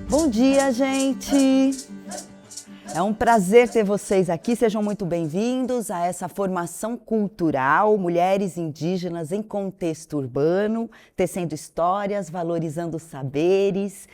Bom dia, gente! É um prazer ter vocês aqui, sejam muito bem-vindos a essa formação cultural Mulheres Indígenas em Contexto Urbano, tecendo histórias, valorizando saberes.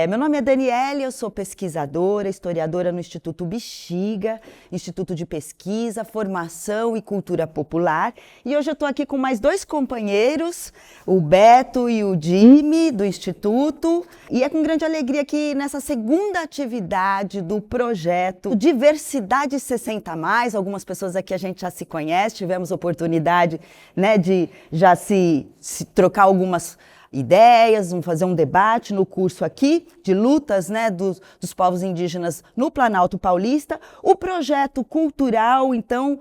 Meu nome é Daniele, eu sou pesquisadora, historiadora no Instituto Bexiga, Instituto de Pesquisa, Formação e Cultura Popular. E hoje eu estou aqui com mais dois companheiros, o Beto e o Jimmy, do Instituto. E é com grande alegria que nessa segunda atividade do projeto Diversidade 60+, algumas pessoas aqui a gente já se conhece, tivemos oportunidade, né, de já se trocar algumas ideias, vamos fazer um debate no curso aqui de lutas, né, dos povos indígenas no Planalto Paulista. O projeto cultural, então,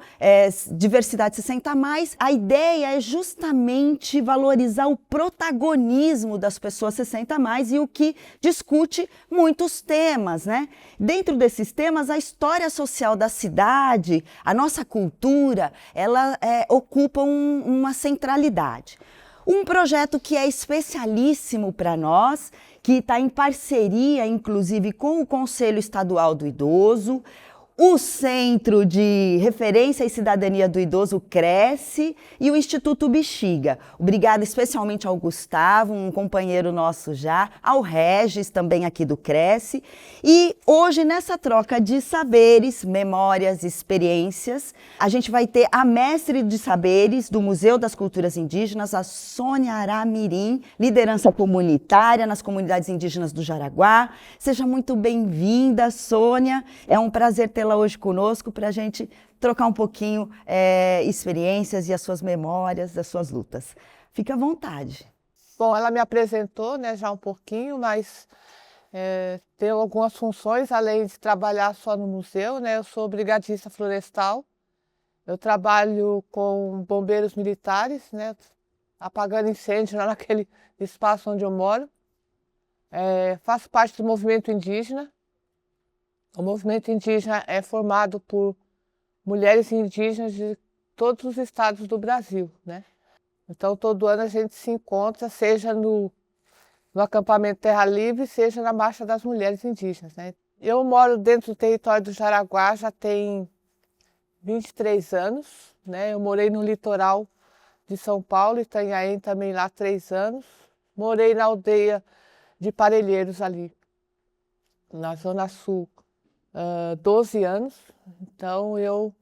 Diversidade 60+, a ideia é justamente valorizar o protagonismo das pessoas 60+, e o que discute muitos temas, né? Dentro desses temas, a história social da cidade, a nossa cultura, ela ocupa uma centralidade. Um projeto que é especialíssimo para nós, que está em parceria, inclusive, com o Conselho Estadual do Idoso, o Centro de Referência e Cidadania do Idoso, Cresce, e o Instituto Bexiga. Obrigada especialmente ao Gustavo, um companheiro nosso já, ao Regis, também aqui do Cresce. E hoje, nessa troca de saberes, memórias, experiências, a gente vai ter a mestre de saberes do Museu das Culturas Indígenas, a Sônia Aramirim, liderança comunitária nas comunidades indígenas do Jaraguá. Seja muito bem-vinda, Sônia. É um prazer tê-la hoje conosco para a gente trocar um pouquinho experiências e as suas memórias, das suas lutas. Fique à vontade. Bom, ela me apresentou, né, já um pouquinho, mas tenho algumas funções, além de trabalhar só no museu, né? Eu sou brigadista florestal, eu trabalho com bombeiros militares, né, apagando incêndio lá naquele espaço onde eu moro. Faço parte do movimento indígena. O movimento indígena é formado por mulheres indígenas de todos os estados do Brasil, né? Então, todo ano a gente se encontra, seja no acampamento Terra Livre, seja na Marcha das Mulheres Indígenas, né? Eu moro dentro do território do Jaraguá já tem 23 anos, né? Eu morei no litoral de São Paulo, Itanhaém também lá 3 anos. Morei na aldeia de Parelheiros ali, na Zona Sul, 12 anos. Então eu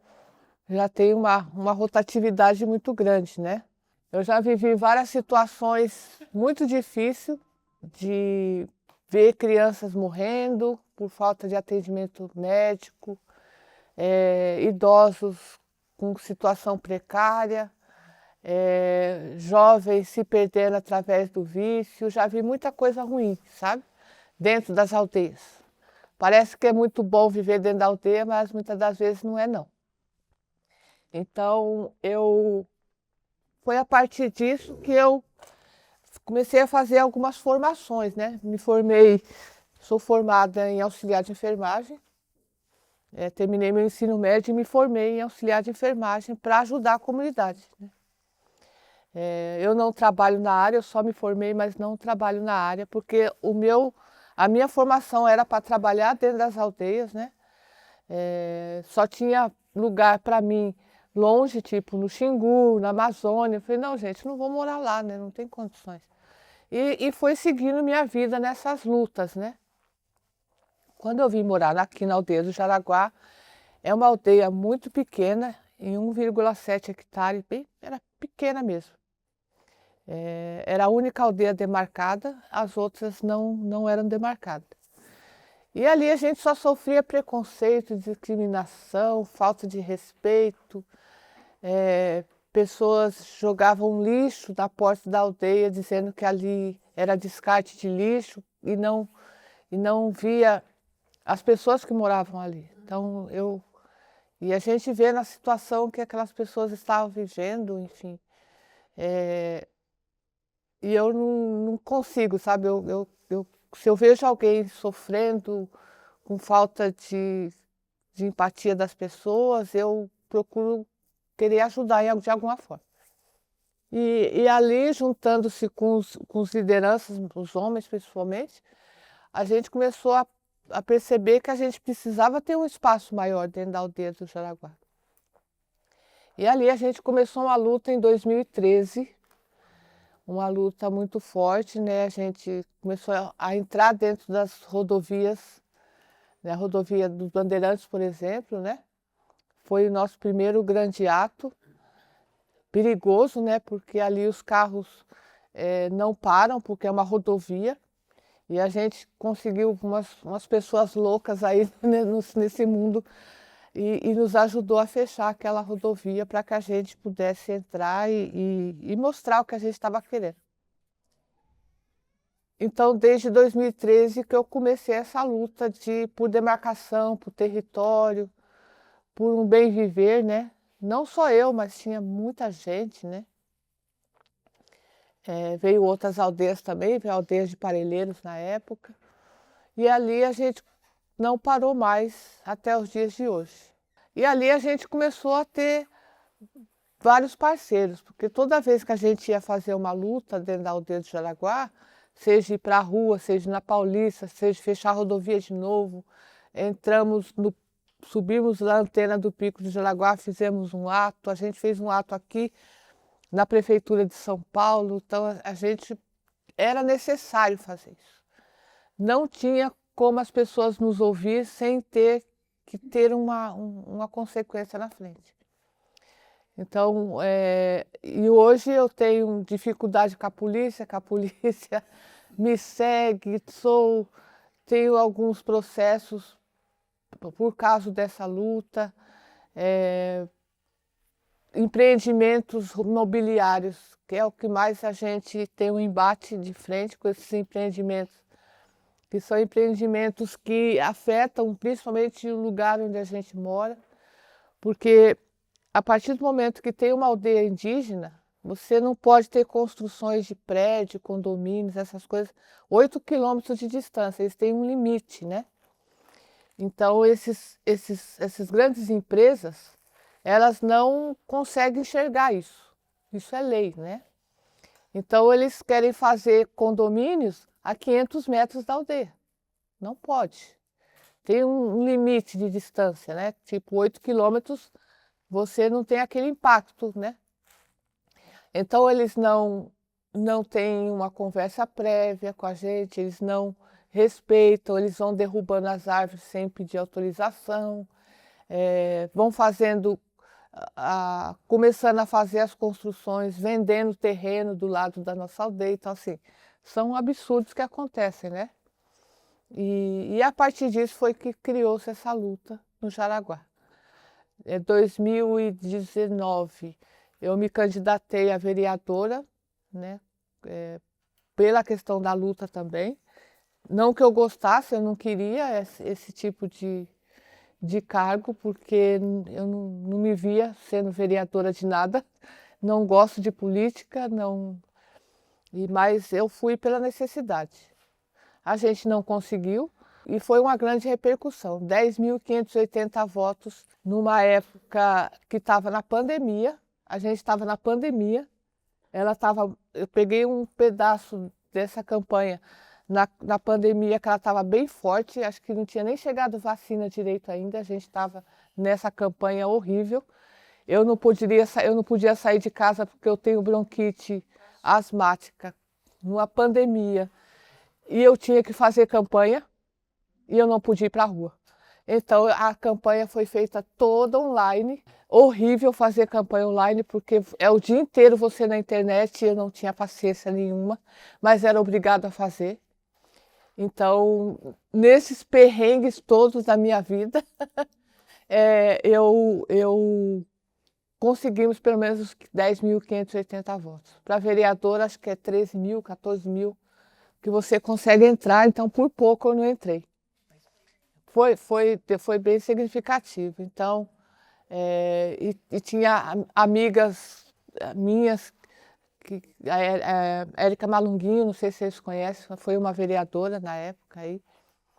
já tenho uma rotatividade muito grande, né? Eu já vivi várias situações muito difíceis de ver crianças morrendo por falta de atendimento médico, idosos com situação precária, jovens se perdendo através do vício. Já vi muita coisa ruim, sabe? Dentro das aldeias. Parece que é muito bom viver dentro da aldeia, mas muitas das vezes não é, não. Então, foi a partir disso que eu comecei a fazer algumas formações, né? Me formei, sou formada em auxiliar de enfermagem, terminei meu ensino médio e me formei em auxiliar de enfermagem para ajudar a comunidade, né? Eu não trabalho na área, eu só me formei, mas não trabalho na área, porque a minha formação era para trabalhar dentro das aldeias, né? Só tinha lugar para mim longe, tipo no Xingu, na Amazônia. Eu falei, não, gente, não vou morar lá, né? Não tem condições. E foi seguindo minha vida nessas lutas, né? Quando eu vim morar aqui na aldeia do Jaraguá, é uma aldeia muito pequena, em 1,7 hectares, era pequena mesmo. Era a única aldeia demarcada, as outras não eram demarcadas. E ali a gente só sofria preconceito, discriminação, falta de respeito. Pessoas jogavam lixo na porta da aldeia, dizendo que ali era descarte de lixo e não via as pessoas que moravam ali. Então, e a gente vê na situação que aquelas pessoas estavam vivendo, enfim. E eu não consigo, sabe? Se eu vejo alguém sofrendo com falta de empatia das pessoas, eu procuro querer ajudar de alguma forma. E ali, juntando-se com os lideranças, os homens principalmente, a gente começou a perceber que a gente precisava ter um espaço maior dentro da aldeia do Jaraguá. E ali a gente começou uma luta em 2013, uma luta muito forte, né? A gente começou a entrar dentro das rodovias, né? A rodovia dos Bandeirantes, por exemplo, né? Foi o nosso primeiro grande ato, perigoso, né? Porque ali os carros não param, porque é uma rodovia. E a gente conseguiu umas pessoas loucas aí né, nesse mundo e nos ajudou a fechar aquela rodovia para que a gente pudesse entrar e mostrar o que a gente estava querendo. Então, desde 2013 que eu comecei essa luta por demarcação, por território, por um bem viver, né? Não só eu, mas tinha muita gente, né? Veio outras aldeias também, veio aldeias de Parelheiros na época. E ali a gente não parou mais até os dias de hoje. E ali a gente começou a ter vários parceiros, porque toda vez que a gente ia fazer uma luta dentro da aldeia do Jaraguá, seja ir para a rua, seja na Paulista, seja fechar a rodovia de novo, subimos na antena do Pico do Jaraguá, fizemos um ato, a gente fez um ato aqui na Prefeitura de São Paulo, então a gente era necessário fazer isso. Não tinha como as pessoas nos ouvir sem ter que ter uma consequência na frente. Então, e hoje eu tenho dificuldade com a polícia me segue, tenho alguns processos por causa dessa luta, empreendimentos imobiliários, que é o que mais a gente tem um embate de frente com esses empreendimentos, que são empreendimentos que afetam principalmente o lugar onde a gente mora, porque a partir do momento que tem uma aldeia indígena, você não pode ter construções de prédio, condomínios, essas coisas, 8 quilômetros de distância, eles têm um limite, né? Então, essas grandes empresas, elas não conseguem enxergar isso. Isso é lei, né? Então, eles querem fazer condomínios a 500 metros da aldeia. Não pode. Tem um limite de distância, né? Tipo, 8 quilômetros, você não tem aquele impacto, né? Então, eles não têm uma conversa prévia com a gente, eles não respeitam, eles vão derrubando as árvores sem pedir autorização, vão começando a fazer as construções, vendendo terreno do lado da nossa aldeia. Então, assim, são absurdos que acontecem, né? E a partir disso foi que criou-se essa luta no Jaraguá. Em 2019, eu me candidatei a vereadora, né? Pela questão da luta também. Não que eu gostasse, eu não queria esse tipo de cargo, porque eu não me via sendo vereadora de nada. Não gosto de política, mas eu fui pela necessidade. A gente não conseguiu e foi uma grande repercussão. 10.580 votos numa época que estava na pandemia. A gente estava na pandemia. Eu peguei um pedaço dessa campanha na pandemia, que ela estava bem forte, acho que não tinha nem chegado vacina direito ainda, a gente estava nessa campanha horrível. Eu não podia sair de casa porque eu tenho bronquite asmática, numa pandemia. E eu tinha que fazer campanha e eu não podia ir para a rua. Então a campanha foi feita toda online. Horrível fazer campanha online, porque é o dia inteiro você na internet e eu não tinha paciência nenhuma, mas era obrigada a fazer. Então, nesses perrengues todos da minha vida, eu conseguimos pelo menos os 10.580 votos. Para vereador, acho que é 13 mil, 14 mil, que você consegue entrar, então por pouco eu não entrei. Foi bem significativo. Então, e tinha amigas minhas, a Érica Malunguinho, não sei se vocês conhecem, foi uma vereadora na época aí,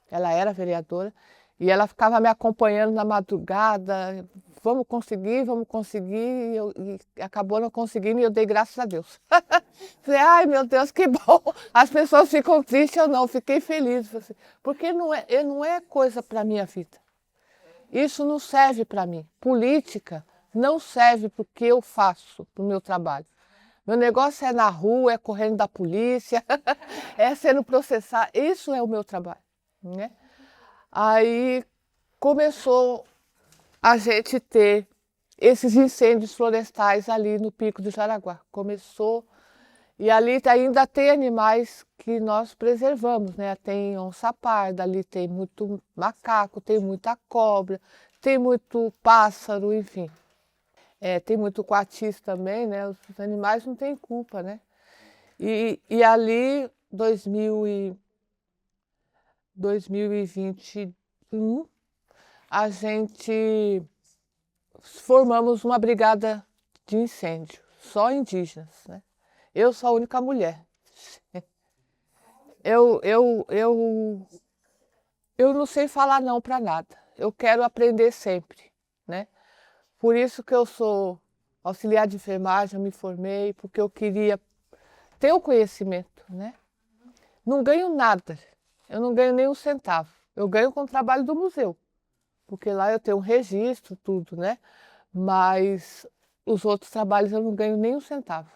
ela era vereadora, e ela ficava me acompanhando na madrugada, vamos conseguir, e acabou não conseguindo e eu dei graças a Deus. Falei, ai meu Deus, que bom, as pessoas ficam tristes, eu não, fiquei feliz, porque não é coisa para a minha vida, isso não serve para mim, política não serve para o que eu faço, para o meu trabalho. Meu negócio é na rua, é correndo da polícia, é sendo processado, isso é o meu trabalho, né? Aí começou a gente ter esses incêndios florestais ali no Pico do Jaraguá. Começou, e ali ainda tem animais que nós preservamos, né? Tem onça parda, ali tem muito macaco, tem muita cobra, tem muito pássaro, enfim. Tem muito coatis também, né? Os animais não têm culpa, né? E ali, 2021, a gente formamos uma brigada de incêndio, só indígenas, né? Eu sou a única mulher. Eu não sei falar não para nada. Eu quero aprender sempre, né? Por isso que eu sou auxiliar de enfermagem, eu me formei, porque eu queria ter o conhecimento, né? Não ganho nada, eu não ganho nem um centavo. Eu ganho com o trabalho do museu, porque lá eu tenho um registro, tudo, né? Mas os outros trabalhos eu não ganho nem um centavo.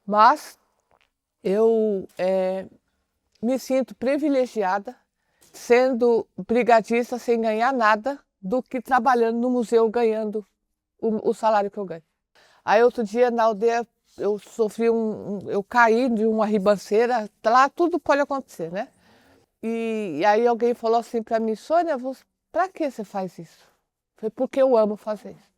Mas eu me sinto privilegiada sendo brigadista sem ganhar nada do que trabalhando no museu ganhando o salário que eu ganho. Aí outro dia na aldeia eu sofri eu caí de uma ribanceira, lá tudo pode acontecer, né? E aí alguém falou assim para mim, Sônia, para que você faz isso? Eu falei, porque eu amo fazer isso.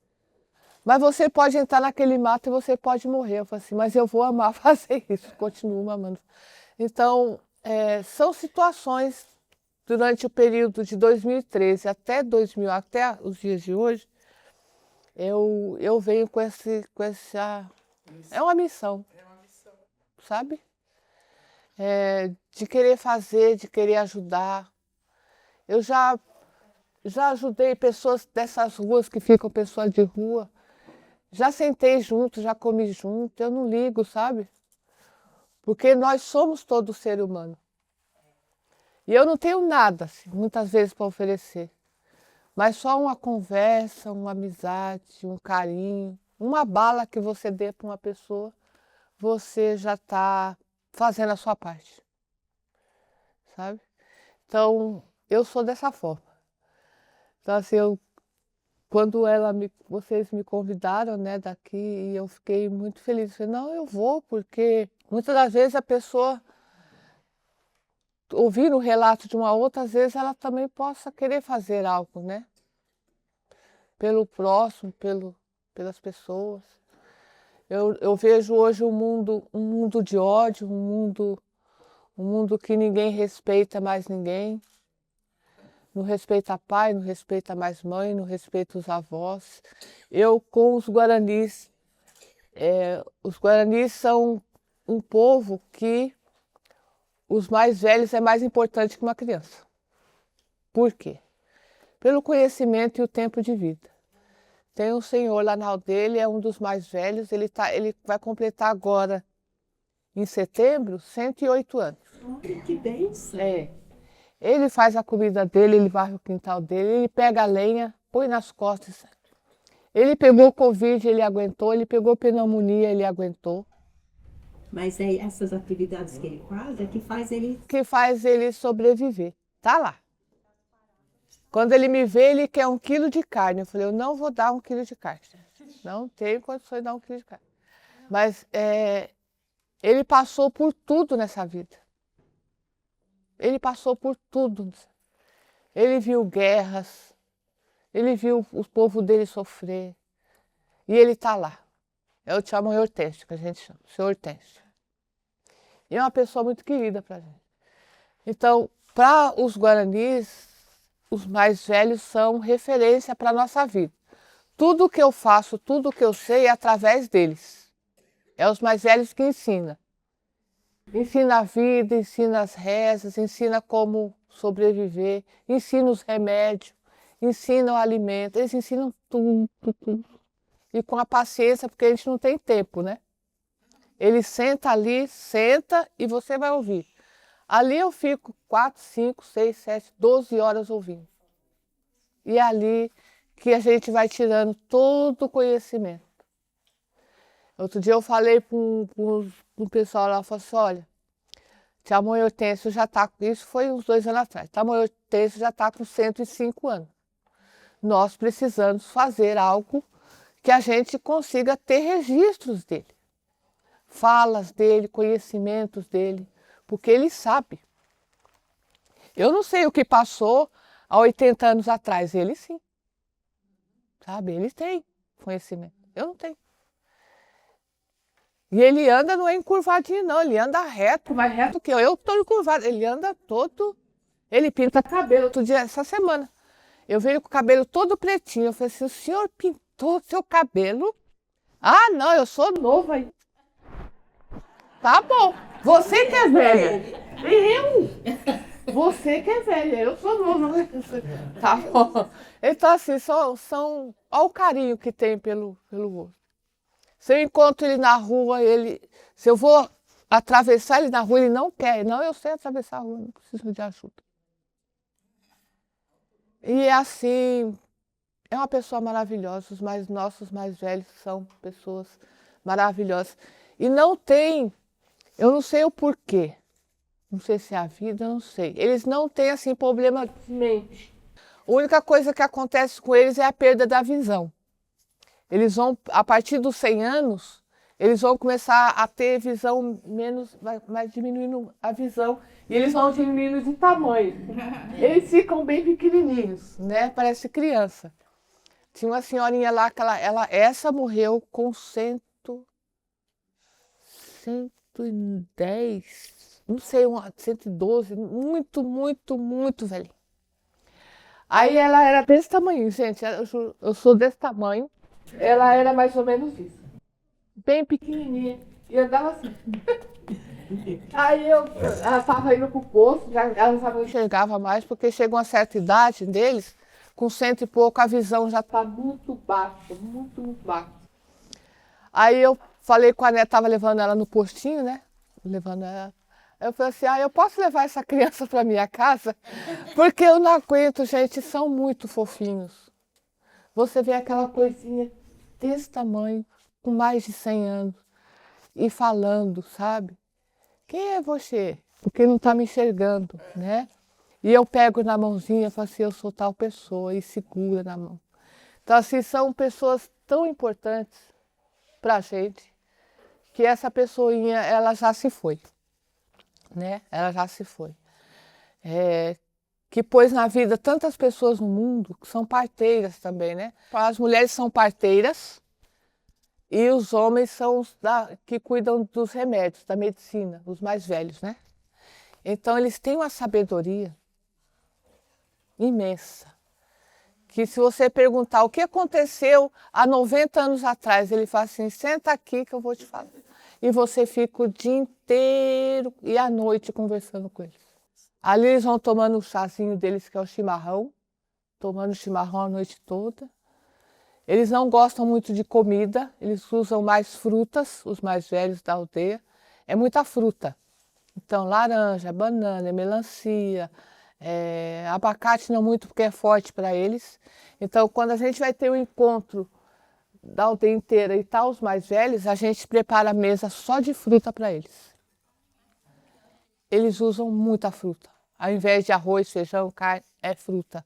Mas você pode entrar naquele mato e você pode morrer. Eu falei assim, mas eu vou amar fazer isso, continuo amando. Então, são situações durante o período de 2013 até os dias de hoje, eu venho com essa... É uma missão, sabe? De querer fazer, de querer ajudar. Eu já ajudei pessoas dessas ruas que ficam pessoas de rua. Já sentei junto, já comi junto, eu não ligo, sabe? Porque nós somos todo ser humano. E eu não tenho nada, assim, muitas vezes, para oferecer. Mas só uma conversa, uma amizade, um carinho, uma bala que você dê para uma pessoa, você já está fazendo a sua parte, sabe? Então, eu sou dessa forma. Então, assim, quando vocês me convidaram, né, daqui, e eu fiquei muito feliz. Eu falei, não, eu vou, porque muitas das vezes a pessoa, ouvindo o relato de uma outra, às vezes ela também possa querer fazer algo, né? Pelo próximo, pelas pessoas. Eu vejo hoje um mundo de ódio, um mundo que ninguém respeita mais ninguém. Não respeita pai, não respeita mais mãe, não respeita os avós. Eu com os guaranis são um povo que os mais velhos é mais importante que uma criança. Por quê? Pelo conhecimento e o tempo de vida. Tem um senhor lá na aldeia, ele é um dos mais velhos, ele vai completar agora, em setembro, 108 anos. Que bênção! Ele faz a comida dele, ele varre o quintal dele, ele pega a lenha, põe nas costas. Ele pegou Covid, ele aguentou, ele pegou pneumonia, ele aguentou. Mas é essas atividades que ele faz é que faz ele sobreviver. Tá lá. Quando ele me vê, ele quer 1 quilo de carne. Eu falei, eu não vou dar 1 quilo de carne. Não tenho condições de dar 1 quilo de carne. Mas ele passou por tudo nessa vida. Ele passou por tudo. Ele viu guerras, ele viu o povo dele sofrer. E ele está lá. Eu te chamo Hortêncio, que a gente chama, o senhor Hortêncio. E é uma pessoa muito querida para a gente. Então, para os guaranis, os mais velhos são referência para a nossa vida. Tudo que eu faço, tudo que eu sei é através deles. É os mais velhos que ensinam. Ensina a vida, ensina as rezas, ensina como sobreviver, ensina os remédios, ensinam alimento, eles ensinam tudo, tudo. E com a paciência, porque a gente não tem tempo, né? Ele senta ali, senta e você vai ouvir. Ali eu fico 4, 5, 6, 7, 12 horas ouvindo. E é ali que a gente vai tirando todo o conhecimento. Outro dia eu falei para um pessoal lá, eu falei assim, olha, tia Mãe Hortêncio já está, isso foi uns 2 anos atrás, tia Mãe Hortêncio já está com 105 anos. Nós precisamos fazer algo que a gente consiga ter registros dele, falas dele, conhecimentos dele, porque ele sabe. Eu não sei o que passou há 80 anos atrás, ele sim, sabe? Ele tem conhecimento, eu não tenho. E ele anda, não é encurvadinho não, ele anda reto, mais reto que eu estou encurvado, ele anda todo, ele pinta cabelo, outro dia, essa semana, eu vi ele com o cabelo todo pretinho, eu falei assim, o senhor pintou seu cabelo? Ah não, eu sou novo aí. Tá bom, você que é velha, você que é velha, eu sou nova. Tá bom. Então assim, olha o carinho que tem pelo outro. Se eu encontro ele na rua, se eu vou atravessar ele na rua, ele não quer. Não, eu sei atravessar a rua, não preciso de ajuda. E assim, é uma pessoa maravilhosa. Nossos mais velhos são pessoas maravilhosas. E não tem, eu não sei o porquê. Não sei se é a vida, não sei. Eles não têm, assim, problema de mente. A única coisa que acontece com eles é a perda da visão. Eles vão, a partir dos 100 anos, eles vão começar a ter visão menos, vai diminuindo a visão, e eles vão diminuindo de tamanho. Eles ficam bem pequenininhos, né? Parece criança. Tinha uma senhorinha lá, que essa morreu com 110, não sei, 112, muito, muito, muito velhinha. Aí ela era desse tamanho, gente, eu sou desse tamanho. Ela era mais ou menos isso, bem pequenininha, e andava assim. Aí ela estava indo para o posto, ela já não enxergava mais, porque chegou uma certa idade deles, com 100 e pouco, a visão já está muito baixa, muito, muito baixa. Aí eu falei com a neta, estava levando ela no postinho, né? Levando ela. Eu falei assim, eu posso levar essa criança para minha casa? Porque eu não aguento, gente, são muito fofinhos. Você vê aquela coisinha desse tamanho, com mais de 100 anos, e falando, sabe? Quem é você? Porque não está me enxergando, né? E eu pego na mãozinha e falo assim, eu sou tal pessoa, e segura na mão. Então, assim, são pessoas tão importantes para a gente, que essa pessoinha, ela já se foi, né? Ela já se foi. Que pôs na vida tantas pessoas no mundo que são parteiras também, né? As mulheres são parteiras e os homens são os que cuidam dos remédios, da medicina, os mais velhos, né? Então eles têm uma sabedoria imensa, que se você perguntar o que aconteceu há 90 anos atrás, ele fala assim, senta aqui que eu vou te falar. E você fica o dia inteiro e à noite conversando com eles. Ali eles vão tomando o chazinho deles, que é o chimarrão, tomando chimarrão a noite toda. Eles não gostam muito de comida, eles usam mais frutas, os mais velhos da aldeia. É muita fruta. Então, laranja, banana, melancia, abacate não muito porque é forte para eles. Então, quando a gente vai ter um encontro da aldeia inteira e tá os mais velhos, a gente prepara a mesa só de fruta para eles. Eles usam muita fruta. Ao invés de arroz, feijão, carne, é fruta,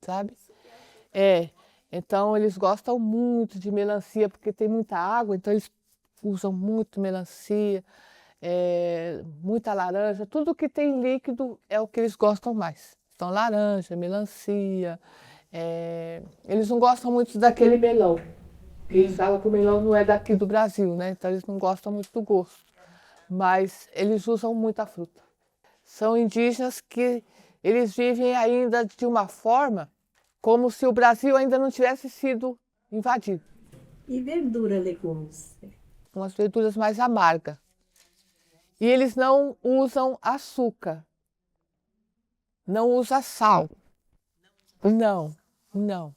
sabe? Então eles gostam muito de melancia, porque tem muita água, então eles usam muito melancia, muita laranja, tudo que tem líquido é o que eles gostam mais. Então laranja, melancia, eles não gostam muito daquele melão. Eles falam que o melão não é daqui do Brasil, né? Então eles não gostam muito do gosto, mas eles usam muita fruta. São indígenas que eles vivem ainda de uma forma como se o Brasil ainda não tivesse sido invadido. E verdura, legumes? Umas verduras mais amargas. E eles não usam açúcar, não usam sal. Não. Não.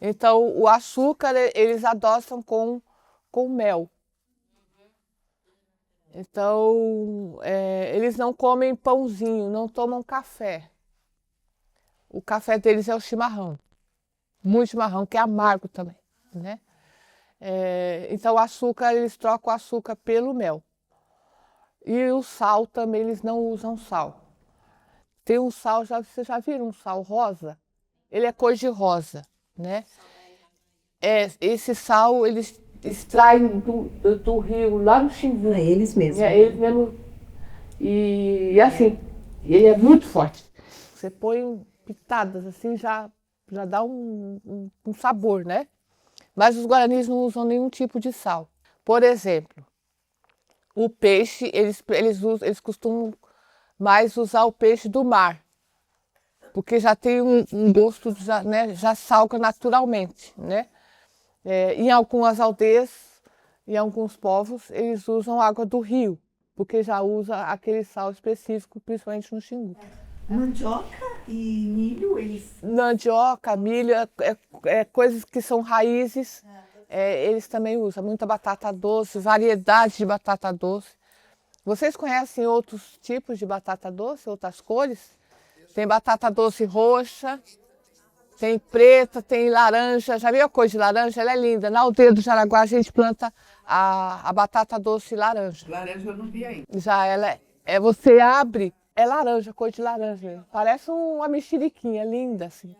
Então, o açúcar eles adoçam com mel. Então, eles não comem pãozinho, não tomam café. O café deles é o chimarrão. Muito chimarrão, que é amargo também, né? Então, o açúcar, eles trocam o açúcar pelo mel. E o sal também, eles não usam sal. Tem um sal, vocês já viram um sal rosa? Ele é cor de rosa, né? Esse sal, eles extraem do rio, lá no Xingu. É eles mesmos. Eles mesmo. E assim, ele é muito forte. Você põe pitadas assim, já dá um sabor, né? Mas os guaranis não usam nenhum tipo de sal. Por exemplo, o peixe, eles costumam mais usar o peixe do mar, porque já tem um gosto, já salga naturalmente, né? Em algumas aldeias, em alguns povos, eles usam água do rio, porque já usa aquele sal específico, principalmente no Xingu. Mandioca e milho, eles... Mandioca, milho, coisas que são raízes, eles também usam. Muita batata doce, variedade de batata doce. Vocês conhecem outros tipos de batata doce, outras cores? Tem batata doce roxa, tem preta, tem laranja. Já viu a cor de laranja? Ela é linda. Na aldeia do Jaraguá a gente planta a batata doce laranja. Laranja eu não vi ainda. Já ela você abre, é laranja, cor de laranja mesmo. Parece uma mexeriquinha, linda assim.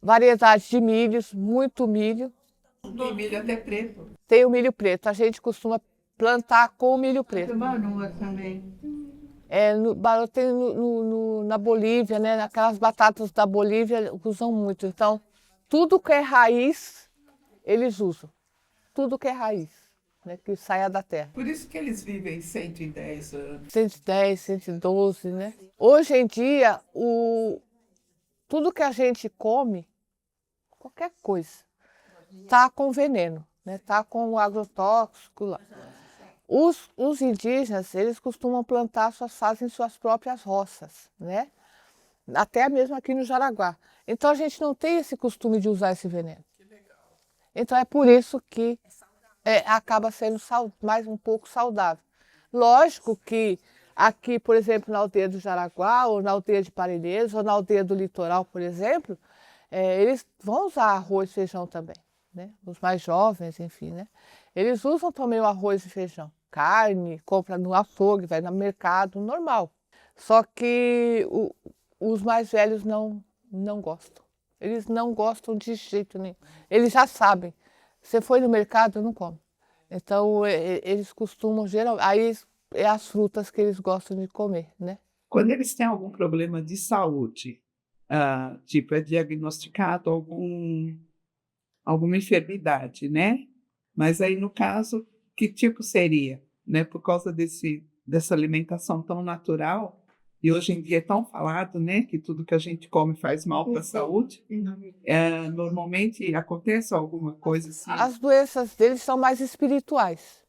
Variedade de milhos, muito milho. Tem milho até preto. Tem o milho preto. A gente costuma plantar com o milho preto. Marua também. Tem na Bolívia, né? Aquelas batatas da Bolívia usam muito. Então, tudo que é raiz, eles usam. Tudo que é raiz, né? Que saia da terra. Por isso que eles vivem 110 anos. 110, 112, né? Hoje em dia, tudo que a gente come, qualquer coisa, tá com veneno, né? Tá com agrotóxico lá. Os indígenas, eles costumam fazem suas próprias roças, né? Até mesmo aqui no Jaraguá. Então a gente não tem esse costume de usar esse veneno. Então é por isso que acaba sendo mais um pouco saudável. Lógico que aqui, por exemplo, na aldeia do Jaraguá, ou na aldeia de Parelheiros, ou na aldeia do litoral, por exemplo, eles vão usar arroz e feijão também, né? Os mais jovens, enfim, né? Eles usam também o arroz e feijão. Carne, compra no açougue, vai no mercado, normal. Só que os mais velhos não gostam. Eles não gostam de jeito nenhum. Eles já sabem. Você foi no mercado, não come. Então, eles costumam, geralmente, aí é as frutas que eles gostam de comer, né? Quando eles têm algum problema de saúde, tipo, é diagnosticado alguma enfermidade, né? Mas aí, no caso, que tipo seria? Né? Por causa dessa alimentação tão natural, e hoje em dia é tão falado, né, que tudo que a gente come faz mal para a saúde, normalmente acontece alguma coisa assim? As doenças deles são mais espirituais.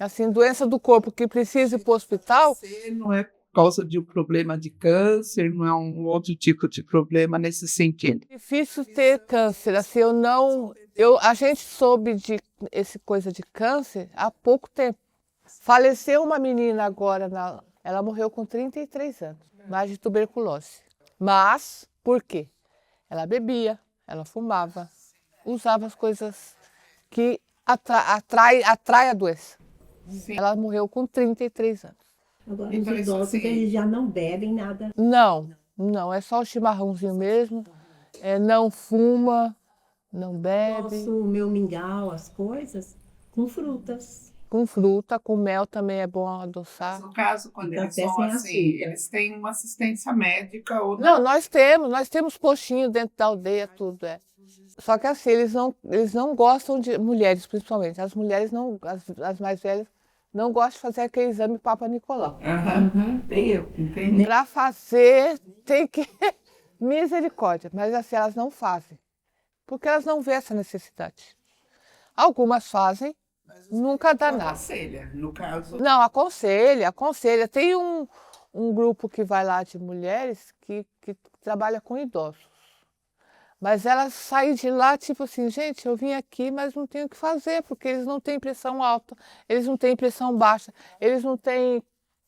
Assim, doença do corpo que precisa ir para o hospital... Não é por causa de um problema de câncer, não é um outro tipo de problema nesse sentido? Difícil ter câncer, assim, a gente soube de essa coisa de câncer há pouco tempo. Faleceu uma menina agora, ela morreu com 33 anos, mais de tuberculose. Mas, por quê? Ela bebia, ela fumava, usava as coisas que atrai a doença. Sim. Ela morreu com 33 anos. Agora, Então, os idosos, assim, eles já não bebem nada. Não, é só o chimarrãozinho mesmo, não fuma, não bebe. Posso o meu mingau, as coisas, com frutas. Com fruta, com mel também é bom adoçar. No caso, quando E eles café são sem assim, açúcar. eles têm uma assistência médica ou Não, nós temos postinho dentro da aldeia, tudo Só que assim, eles não gostam de mulheres, principalmente. As mulheres não, as mais velhas, não gostam de fazer aquele exame Papa Nicolau. Tem eu, entende? Para fazer, tem que misericórdia, mas assim, elas não fazem, porque elas não vêem essa necessidade. Algumas fazem, nunca dá nada. Aconselha, no caso. Não, aconselha. Tem um grupo que vai lá de mulheres que trabalha com idosos. Mas ela saiu de lá, tipo assim, gente, eu vim aqui, mas não tenho o que fazer, porque eles não têm pressão alta, eles não têm pressão baixa, eles não têm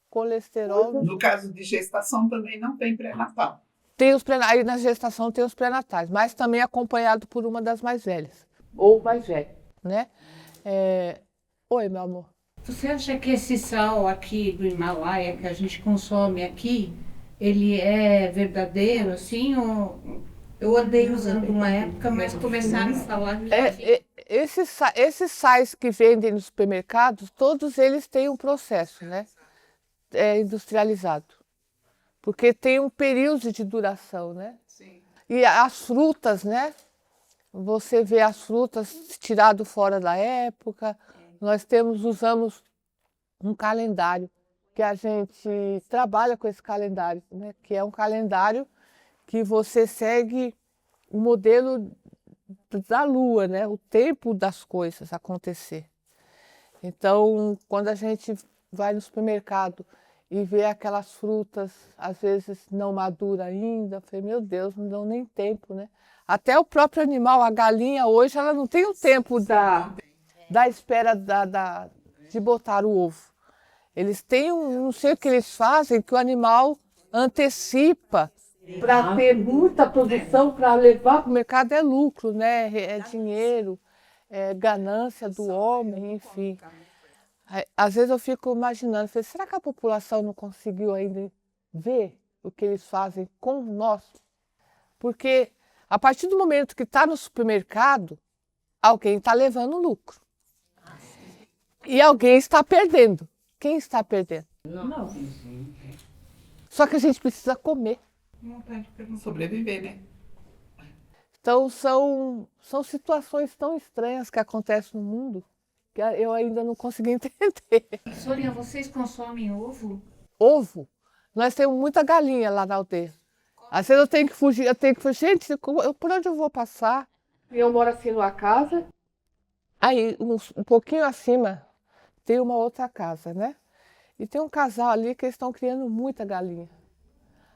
colesterol. No caso de gestação também não tem pré-natal. Tem os aí na gestação tem os pré-natais, mas também acompanhado por uma das mais velhas, ou mais velha, né? Oi, meu amor. Você acha que esse sal aqui do Himalaia que a gente consome aqui, ele é verdadeiro, assim, ou eu andei usando uma época, mas começaram a falar que Esses sais que vendem nos supermercados, todos eles têm um processo, né? Industrializado. Porque tem um período de duração, né? Sim. E as frutas, né? Você vê as frutas tirado fora da época. Nós usamos um calendário que a gente trabalha com esse calendário, né? Que é um calendário que você segue o modelo da lua, né? O tempo das coisas acontecer. Então, quando a gente vai no supermercado e vê aquelas frutas, às vezes não madura ainda, eu falei, meu Deus, não dão nem tempo, né? Até o próprio animal, a galinha hoje, ela não tem o tempo da espera de botar o ovo. Eles têm não sei o que eles fazem, que o animal antecipa para ter muita produção, para levar para o mercado é lucro, né? É dinheiro, é ganância do homem, enfim. Às vezes eu fico imaginando, falei, será que a população não conseguiu ainda ver o que eles fazem com nós? Porque a partir do momento que está no supermercado, alguém está levando lucro. E alguém está perdendo. Quem está perdendo? não. Só que a gente precisa comer. Sobreviver, né? Então são situações tão estranhas que acontecem no mundo que eu ainda não consegui entender. Sorinha, vocês consomem ovo? Ovo? Nós temos muita galinha lá na aldeia. Às vezes eu tenho que fugir, gente, por onde eu vou passar? Eu moro assim numa casa, aí um pouquinho acima tem uma outra casa, né? E tem um casal ali que eles estão criando muita galinha.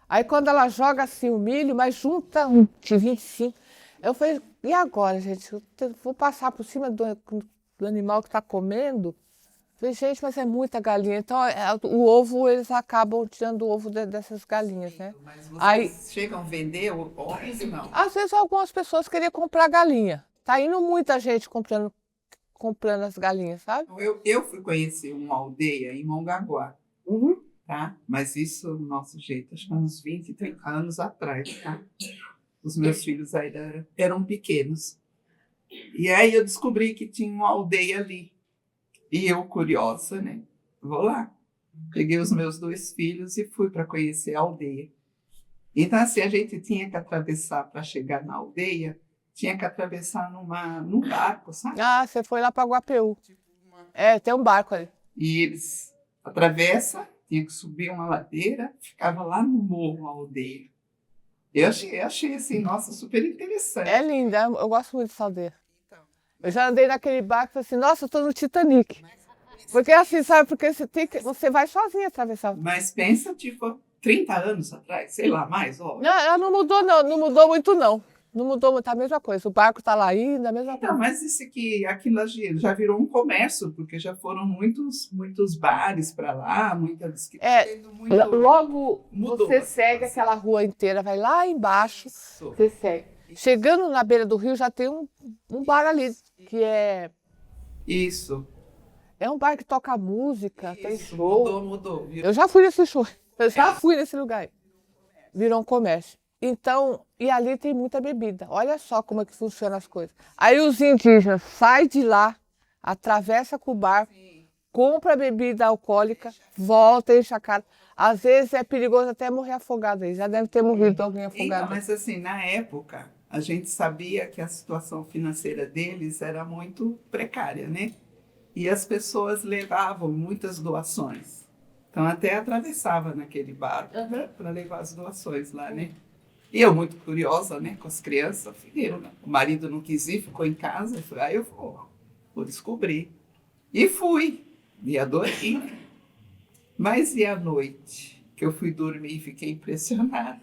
Aí quando ela joga assim o milho, mas junta de 25. Eu falei, e agora, gente? Eu vou passar por cima do animal que está comendo? Eu falei, gente, mas é muita galinha. Então o ovo, eles acabam tirando o ovo dessas galinhas, né? Mas vocês Aí, chegam a vender ovos ou não? às vezes algumas pessoas queriam comprar galinha. Tá indo muita gente comprando as galinhas, sabe? Eu fui conhecer uma aldeia em Mongaguá, tá? Mas isso, do nosso jeito, acho que uns 20, 30 anos atrás, tá? Os meus filhos ainda eram pequenos. E aí eu descobri que tinha uma aldeia ali. E eu, curiosa, né? Vou lá. Peguei os meus 2 filhos e fui para conhecer a aldeia. Então, assim, a gente tinha que atravessar para chegar na aldeia, tinha que atravessar num barco, sabe? Ah, você foi lá para Guapeú. Tem um barco ali. E eles atravessam, tinha que subir uma ladeira, ficava lá no morro a aldeia. Eu achei assim, nossa, super interessante. É linda, eu gosto muito dessa aldeia. Eu já andei naquele barco e falei assim, nossa, eu tô no Titanic. Porque assim, sabe, porque você vai sozinha atravessar. Mas pensa, tipo, 30 anos atrás, sei lá, mais, ó. Não, ela não mudou não, não mudou muito não. Não mudou muito, tá a mesma coisa. O barco tá lá ainda, a mesma coisa. Não, mas aquilo já virou um comércio, porque já foram muitos bares para lá, muitas que tendo muito... Logo mudou você a segue situação. aquela rua inteira, vai lá embaixo, Isso. você segue. Chegando na beira do rio já tem um bar ali, que é Isso. um bar que toca música, tem show. Mudou. Viu? Eu já fui nesse show, eu já fui nesse lugar. Virou um comércio. Então, e ali tem muita bebida. Olha só como é que funcionam as coisas. Aí os indígenas saem de lá, atravessam com o barco, compra bebida alcoólica, volta, enche a cara. Às vezes é perigoso até morrer afogado aí. Já deve ter morrido alguém afogado. Então, mas assim, na época, a gente sabia que a situação financeira deles era muito precária, né? E as pessoas levavam muitas doações. Então, até atravessava naquele barco para levar as doações lá, né? E eu, muito curiosa, né, com as crianças, o marido não quis ir, ficou em casa, eu falei, eu vou descobrir. E fui, e adorei. Mas e à noite, que eu fui dormir e fiquei impressionada.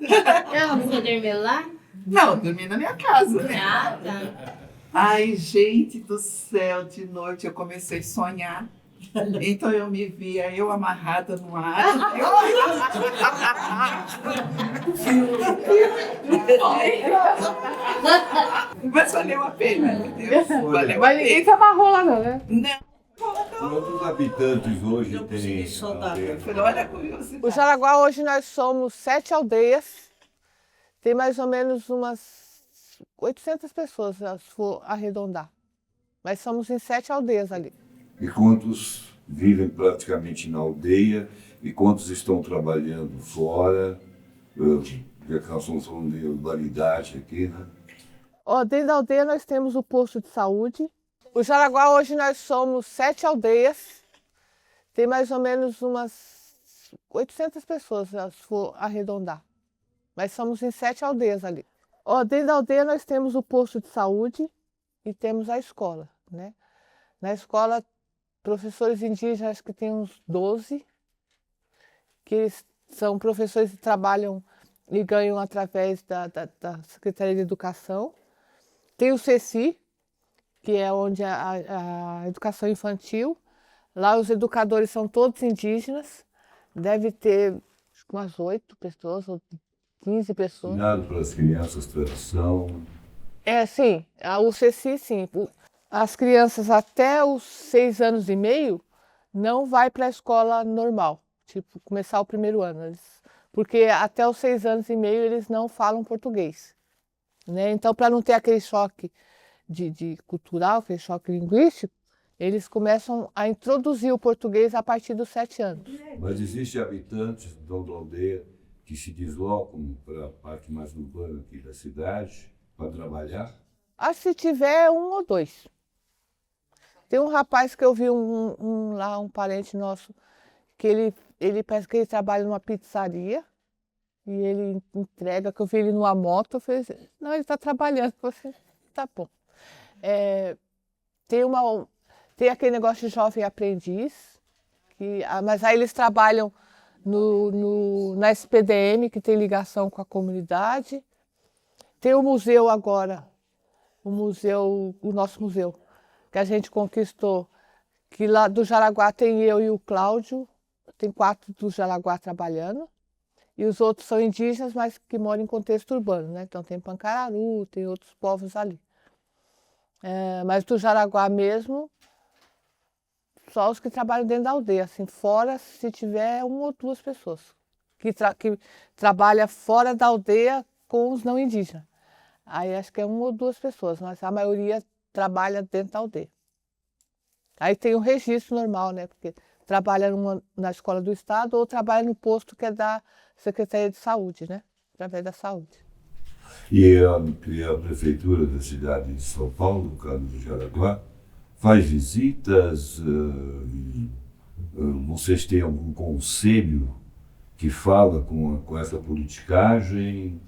Ela foi dormir lá? Não, eu dormi na minha casa, né? Ah, tá. Ai, gente do céu, de noite eu comecei a sonhar. Então eu me via, eu amarrada no ar. Mas valeu a pena, meu Deus. Valeu a Mas ninguém pena. se amarrou lá não, né? Não. Quantos habitantes hoje Não consegui tem? soltar. Eu falei, olha a curiosidade. O Jaraguá hoje nós somos 7 aldeias, tem mais ou menos umas 800 pessoas, se for arredondar. Mas somos em 7 aldeias ali. E quantos vivem praticamente na aldeia? E quantos estão trabalhando fora? Já que nós estamos falando de urbanidade aqui, né? Ó, dentro da aldeia nós temos o posto de saúde. O Jaraguá hoje nós somos 7 aldeias, tem mais ou menos umas 800 pessoas, se for arredondar. Mas somos em 7 aldeias ali. Ó, dentro da aldeia nós temos o posto de saúde e temos a escola, né? Na escola, professores indígenas, acho que tem uns 12, que eles são professores que trabalham e ganham através da Secretaria de Educação. Tem o CECI, que é onde a educação infantil. Lá os educadores são todos indígenas. Deve ter acho que umas 8 pessoas, ou 15 pessoas. Ensinado para as crianças tradição. É, sim. O CECI, sim. As crianças até os 6 anos e meio não vai para a escola normal, tipo, começar o primeiro ano. Porque até os 6 anos e meio eles não falam português, né? Então, para não ter aquele choque de cultural, aquele choque linguístico, eles começam a introduzir o português a partir dos 7 anos. Mas existem habitantes da aldeia que se deslocam para a parte mais urbana aqui da cidade para trabalhar? Acho que se tiver 1 ou 2. Tem um rapaz que eu vi lá, um parente nosso, que ele parece que ele trabalha numa pizzaria e ele entrega, que eu vi ele numa moto, eu falei assim, não, ele está trabalhando. Eu falei, tá bom. Tem aquele negócio de jovem aprendiz, mas aí eles trabalham na SPDM, que tem ligação com a comunidade. Tem o museu agora, o nosso museu, que a gente conquistou, que lá do Jaraguá tem eu e o Cláudio, tem 4 do Jaraguá trabalhando, e os outros são indígenas, mas que moram em contexto urbano, né? Então tem Pancararu, tem outros povos ali. Mas do Jaraguá mesmo, só os que trabalham dentro da aldeia, assim, fora se tiver 1 ou 2 pessoas que trabalham fora da aldeia com os não indígenas. Aí acho que é 1 ou 2 pessoas, mas a maioria trabalha dentro da aldeia. Aí tem o registro normal, né? Porque trabalha na escola do estado ou trabalha no posto que é da Secretaria de Saúde, né? Através da saúde. E a prefeitura da cidade de São Paulo, no caso do Jaraguá, faz visitas? Vocês têm algum conselho que fala com essa politicagem?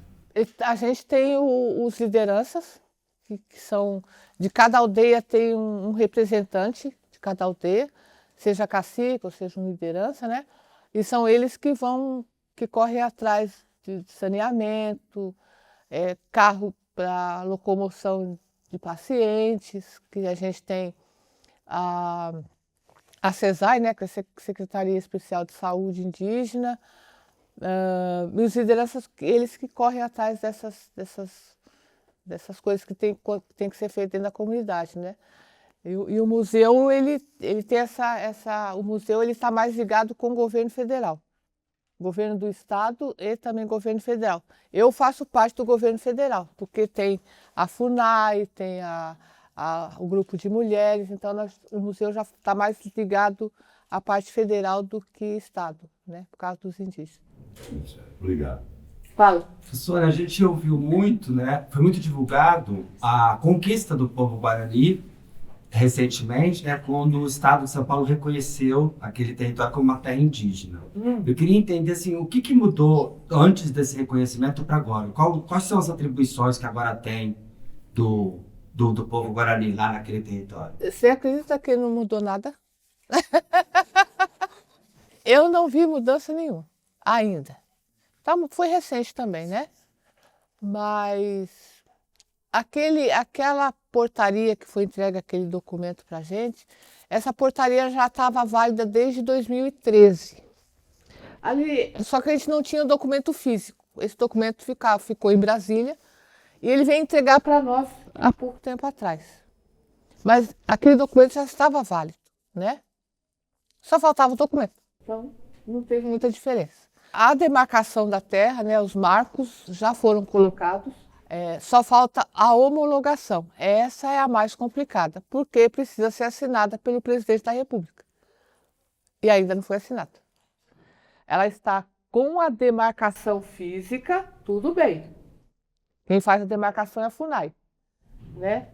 A gente tem os lideranças, que são... De cada aldeia tem um representante de cada aldeia, seja cacique ou seja uma liderança, né? E são eles que correm atrás de saneamento, carro para locomoção de pacientes, que a gente tem a CESAI, né, que é a Secretaria Especial de Saúde Indígena, e os lideranças, eles que correm atrás dessas coisas que tem que ser feitas dentro da comunidade, né? E o museu, ele tem o museu ele está mais ligado com o governo federal. Governo do estado e também governo federal. Eu faço parte do governo federal, porque tem a FUNAI, tem o grupo de mulheres, então o museu já está mais ligado à parte federal do que estado, né? Por causa dos indígenas. Obrigado. Fala. Professora, a gente ouviu muito, né? Foi muito divulgado a conquista do povo Guarani recentemente, né? Quando o estado de São Paulo reconheceu aquele território como uma terra indígena. Eu queria entender assim, o que mudou antes desse reconhecimento para agora? Quais são as atribuições que agora tem do povo Guarani lá naquele território? Você acredita que não mudou nada? Eu não vi mudança nenhuma, ainda. Foi recente também, né? mas aquela portaria que foi entregue aquele documento para a gente, essa portaria já estava válida desde 2013. Só que a gente não tinha o documento físico. Esse documento ficou em Brasília e ele veio entregar para nós há pouco tempo atrás. Mas aquele documento já estava válido, né? Só faltava o documento. Então, não teve muita diferença. A demarcação da terra, né, os marcos já foram colocados. Só falta a homologação. Essa é a mais complicada, porque precisa ser assinada pelo presidente da República. E ainda não foi assinada. Ela está com a demarcação física, tudo bem. Quem faz a demarcação é a FUNAI, né?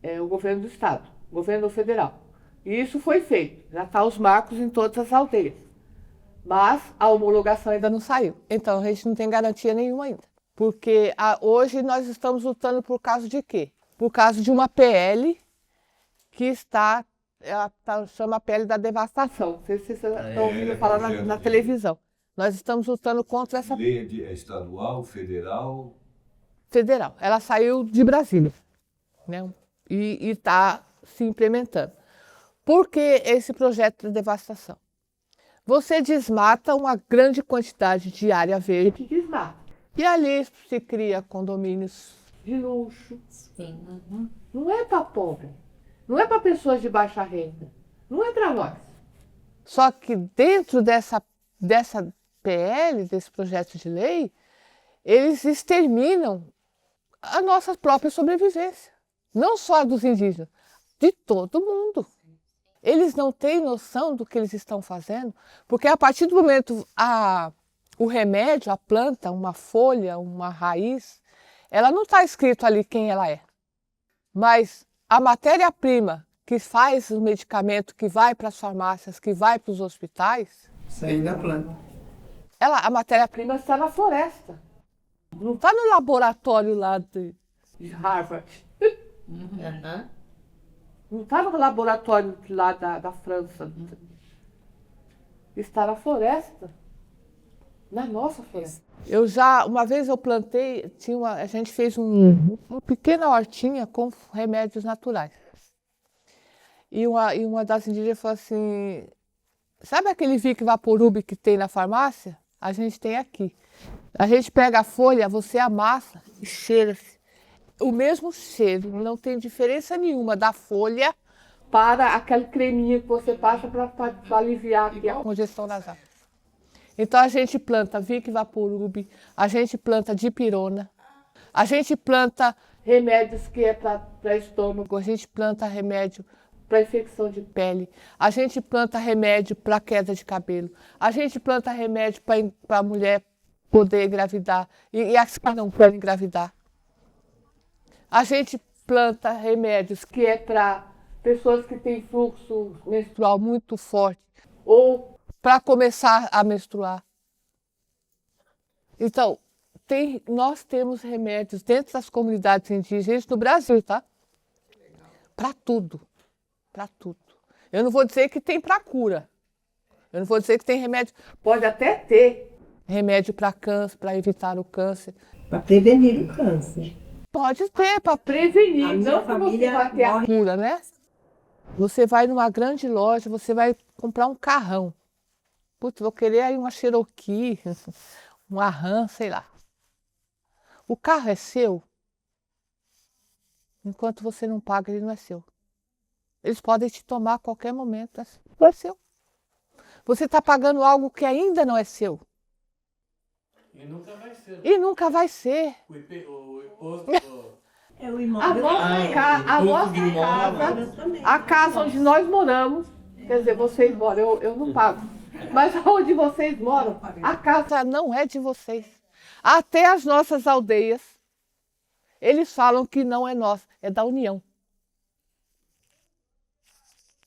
É o governo do estado, o governo federal. E isso foi feito, já está os marcos em todas as aldeias. Mas a homologação ainda não saiu. Então a gente não tem garantia nenhuma ainda. Porque hoje nós estamos lutando por causa de quê? Por causa de uma PL que chama PL da devastação. Não sei se vocês estão ouvindo falar na televisão. Nós estamos lutando contra essa... Lei é estadual, federal? Federal. Ela saiu de Brasília, né? E está se implementando. Por que esse projeto de devastação? Você desmata uma grande quantidade de área verde, desmata. E ali se cria condomínios de luxo. Sim. Não é para pobre, não é para pessoas de baixa renda, não é para nós. Só que dentro dessa PL, desse projeto de lei, eles exterminam a nossa própria sobrevivência. Não só a dos indígenas, de todo mundo. Eles não têm noção do que eles estão fazendo, porque a partir do momento o remédio, a planta, uma folha, uma raiz, ela não está escrito ali quem ela é. Mas a matéria-prima que faz o medicamento, que vai para as farmácias, que vai para os hospitais... Sai da planta. A matéria-prima está na floresta. Não está no laboratório lá de Harvard. Não está no laboratório lá da França. Está na floresta. Na nossa floresta. Uma vez eu plantei, a gente fez uma pequena hortinha com remédios naturais. E uma das indígenas falou assim, sabe aquele Vic Vaporub que tem na farmácia? A gente tem aqui. A gente pega a folha, você amassa e cheira-se. O mesmo cheiro, não tem diferença nenhuma da folha para aquele creminho que você passa para aliviar aqui a congestão nasal. Então a gente planta Vic Vaporub, a gente planta dipirona, a gente planta remédios que é para estômago, a gente planta remédio para infecção de pele, a gente planta remédio para queda de cabelo, a gente planta remédio para a mulher poder engravidar e as que não podem engravidar. A gente planta remédios que é para pessoas que têm fluxo menstrual muito forte ou para começar a menstruar. Então, nós temos remédios dentro das comunidades indígenas no Brasil, tá? Para tudo. Para tudo. Eu não vou dizer que tem para cura. Eu não vou dizer que tem remédio. Pode até ter remédio para câncer, para evitar o câncer. Para prevenir o câncer. Pode ter, para prevenir. Não que você vai ter a cura, né? Você vai numa grande loja, você vai comprar um carrão. Putz, vou querer aí uma Cherokee, uma Ram, sei lá. O carro é seu. Enquanto você não paga, ele não é seu. Eles podem te tomar a qualquer momento. Não é seu. Você está pagando algo que ainda não é seu. E nunca vai ser. E nunca vai ser. O imposto. É o imóvel. A nossa casa, a casa onde nós moramos, quer dizer, vocês moram, eu não pago. Mas onde vocês moram, a casa não é de vocês. Até as nossas aldeias, eles falam que não é nossa, é da União.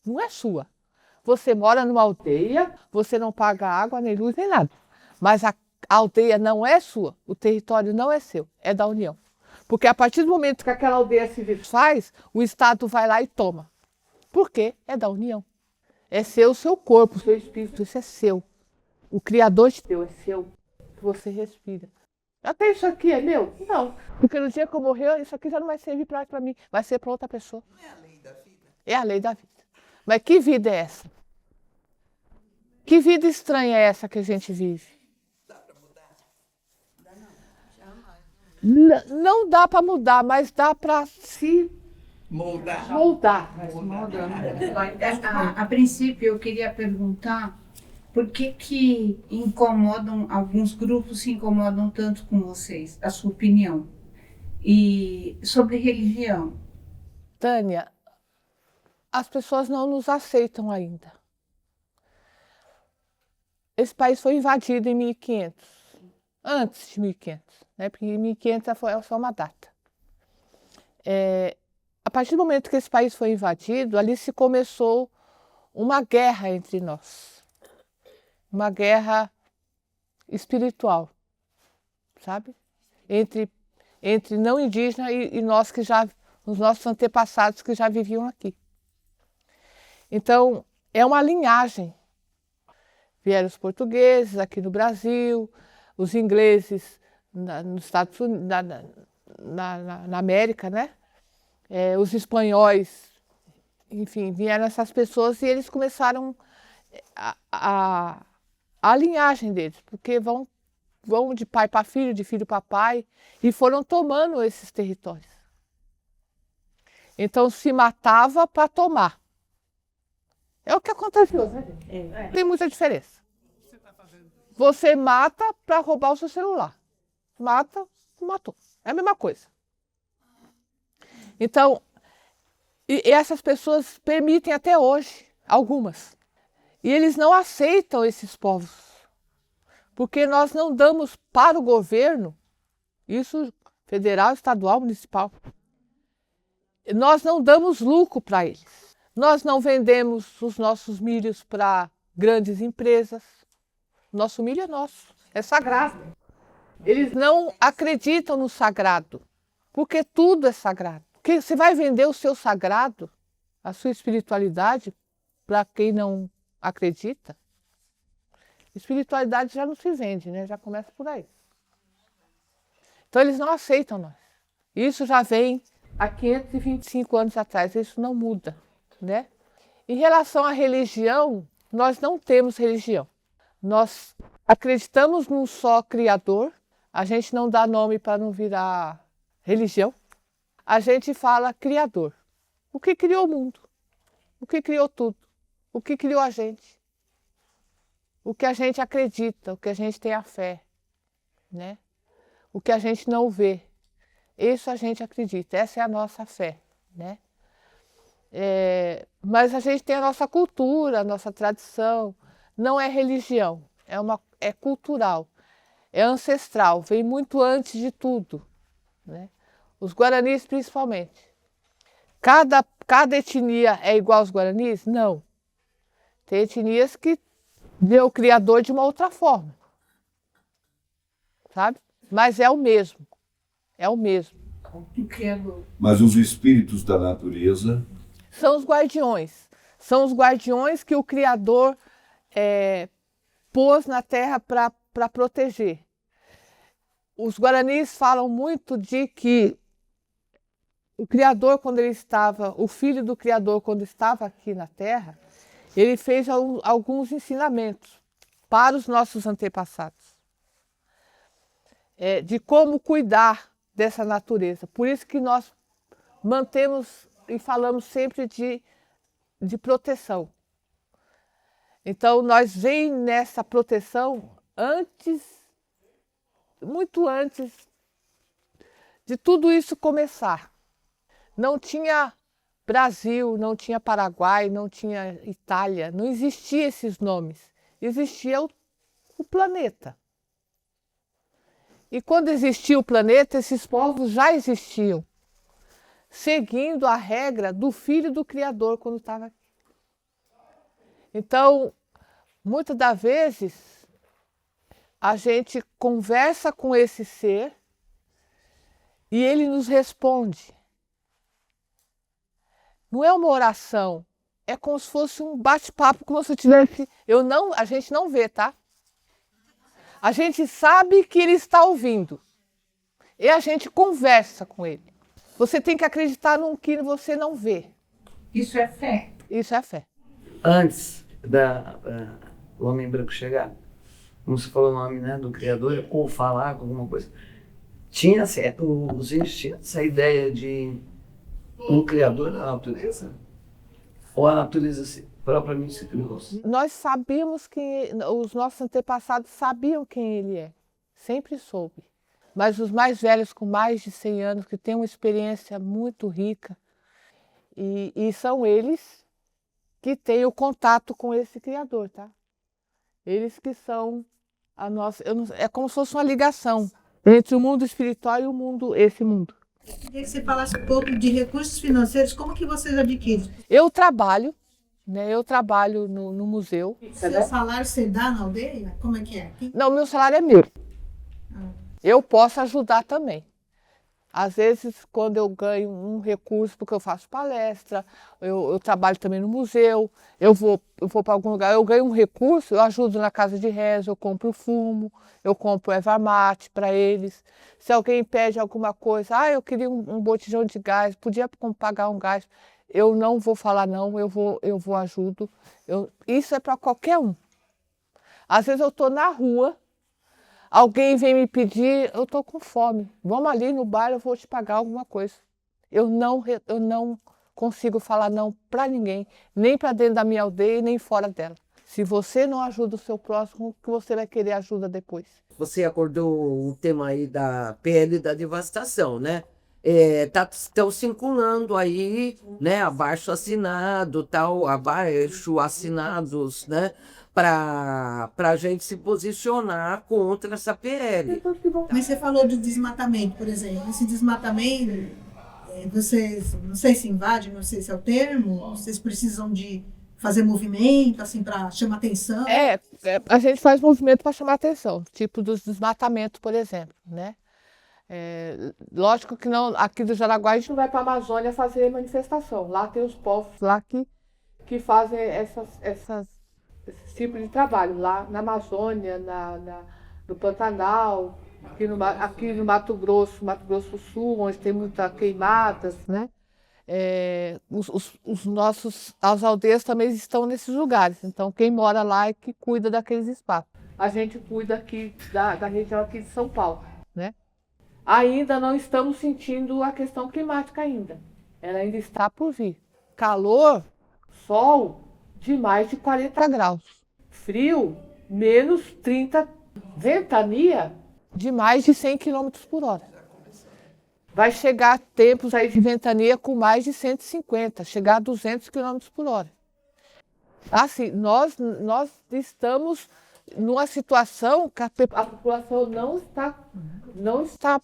Não é sua. Você mora numa aldeia, você não paga água, nem luz, nem nada. Mas a aldeia não é sua, o território não é seu, é da União. Porque a partir do momento que aquela aldeia se desfaz, o Estado vai lá e toma. Por quê? É da União. É seu corpo, seu espírito, isso é seu. O Criador te deu, é seu, que você respira. Até isso aqui é meu? Não. Porque no dia que eu morrer, isso aqui já não vai servir para mim, vai ser para outra pessoa. Não é a lei da vida? É a lei da vida. Mas que vida é essa? Que vida estranha é essa que a gente vive? Dá para mudar? Não dá para mudar, mas dá para se moldar. A princípio, eu queria perguntar por que incomodam, alguns grupos se incomodam tanto com vocês, a sua opinião. E sobre religião. Tânia, as pessoas não nos aceitam ainda. Esse país foi invadido em 1500, antes de 1500, né? Porque 1500 é só uma data. A partir do momento que esse país foi invadido, ali se começou uma guerra entre nós. Uma guerra espiritual, sabe? Entre não indígena e nós que já, os nossos antepassados que já viviam aqui. Então, é uma linhagem. Vieram os portugueses aqui no Brasil, os ingleses nos Estados Unidos, na América, né? Os espanhóis, enfim, vieram essas pessoas e eles começaram a linhagem deles, porque vão de pai para filho, de filho para pai, e foram tomando esses territórios. Então se matava para tomar. É o que aconteceu, né? Tem muita diferença. Você mata para roubar o seu celular. Mata, matou. É a mesma coisa. Então, e essas pessoas permitem até hoje, algumas. E eles não aceitam esses povos. Porque nós não damos para o governo, isso federal, estadual, municipal, nós não damos lucro para eles. Nós não vendemos os nossos milhos para grandes empresas. Nosso milho é nosso, é sagrado. Eles não acreditam no sagrado, porque tudo é sagrado. Porque você vai vender o seu sagrado, a sua espiritualidade, para quem não acredita? Espiritualidade já não se vende, né? Já começa por aí. Então eles não aceitam nós. Isso já vem há 525 anos atrás, isso não muda, né? Em relação à religião, nós não temos religião. Nós acreditamos num só Criador, a gente não dá nome para não virar religião. A gente fala Criador. O que criou o mundo? O que criou tudo? O que criou a gente? O que a gente acredita, o que a gente tem a fé, né? O que a gente não vê. Isso a gente acredita, essa é a nossa fé, né? Mas a gente tem a nossa cultura, a nossa tradição. Não é religião, é cultural, é ancestral, vem muito antes de tudo, né? Os guaranis principalmente. Cada etnia é igual aos guaranis? Não. Tem etnias que vê o Criador de uma outra forma, sabe? Mas é o mesmo, é o mesmo. O Criador. Mas os espíritos da natureza são os guardiões que o Criador pôs na terra para proteger. Os guaranis falam muito de que o Criador, quando ele estava, o Filho do Criador, quando estava aqui na terra, ele fez alguns ensinamentos para os nossos antepassados, de como cuidar dessa natureza. Por isso que nós mantemos e falamos sempre de proteção. Então, nós vem nessa proteção muito antes de tudo isso começar. Não tinha Brasil, não tinha Paraguai, não tinha Itália, não existiam esses nomes. Existia o planeta. E quando existia o planeta, esses povos já existiam, seguindo a regra do Filho do Criador quando estava aqui. Então, muitas das vezes, a gente conversa com esse ser e ele nos responde. Não é uma oração, é como se fosse um bate-papo, como se tivesse... A gente não vê, tá? A gente sabe que ele está ouvindo, E a gente conversa com ele. Você tem que acreditar no que você não vê. Isso é fé. Isso é fé. Antes do Homem Branco chegar, como você falou o nome, né, do criador, ou falar com alguma coisa, tinha os índios tinham essa ideia de um criador da natureza? Ou a natureza propriamente se criou? Nós sabíamos que os nossos antepassados sabiam quem ele é. Sempre soube. Mas os mais velhos, com mais de 100 anos, que têm uma experiência muito rica, e são eles que têm o contato com esse Criador, tá? Eles que são a nossa... é como se fosse uma ligação entre o mundo espiritual e esse mundo. Eu queria que você falasse um pouco de recursos financeiros, como que vocês adquirem? Eu trabalho, né? Eu trabalho no museu. Seu salário você dá na aldeia? Como é que é? Não, meu salário é meu. Eu posso ajudar também. Às vezes, quando eu ganho um recurso, porque eu faço palestra, eu trabalho também no museu, eu vou para algum lugar, eu ganho um recurso, eu ajudo na casa de reza, eu compro fumo, eu compro erva mate para eles. Se alguém pede alguma coisa, eu queria um botijão de gás, podia pagar um gás, eu não vou falar não, eu vou ajudo. Isso é para qualquer um. Às vezes eu estou na rua, alguém vem me pedir, eu estou com fome. Vamos ali no bar, eu vou te pagar alguma coisa. Eu não consigo falar não para ninguém, nem para dentro da minha aldeia, nem fora dela. Se você não ajuda o seu próximo, que você vai querer ajuda depois. Você acordou o tema aí da PL da devastação, né? Estão circulando aí, né, abaixo assinados, né? Para a gente se posicionar contra essa PL. Mas você falou de desmatamento, por exemplo. Esse desmatamento, vocês, não sei se invade, não sei se é o termo, vocês precisam de fazer movimento, assim, para chamar atenção? A gente faz movimento para chamar atenção, tipo dos desmatamentos, por exemplo, né? Lógico que não, aqui do Jaraguá a gente não vai para a Amazônia fazer manifestação. Lá tem os povos lá que fazem esse tipo de trabalho, lá na Amazônia, no Pantanal, aqui no Mato Grosso do Sul, onde tem muitas queimadas, né? As aldeias também estão nesses lugares, então quem mora lá é que cuida daqueles espaços. A gente cuida aqui da região aqui de São Paulo, né? Ainda não estamos sentindo a questão climática ainda, ela ainda está por vir. Calor, sol de mais de 40 graus, frio, menos 30, ventania de mais de 100 km por hora. Vai chegar tempos aí de ventania com mais de 150, chegar a 200 km por hora. Assim, nós estamos numa situação que a população não está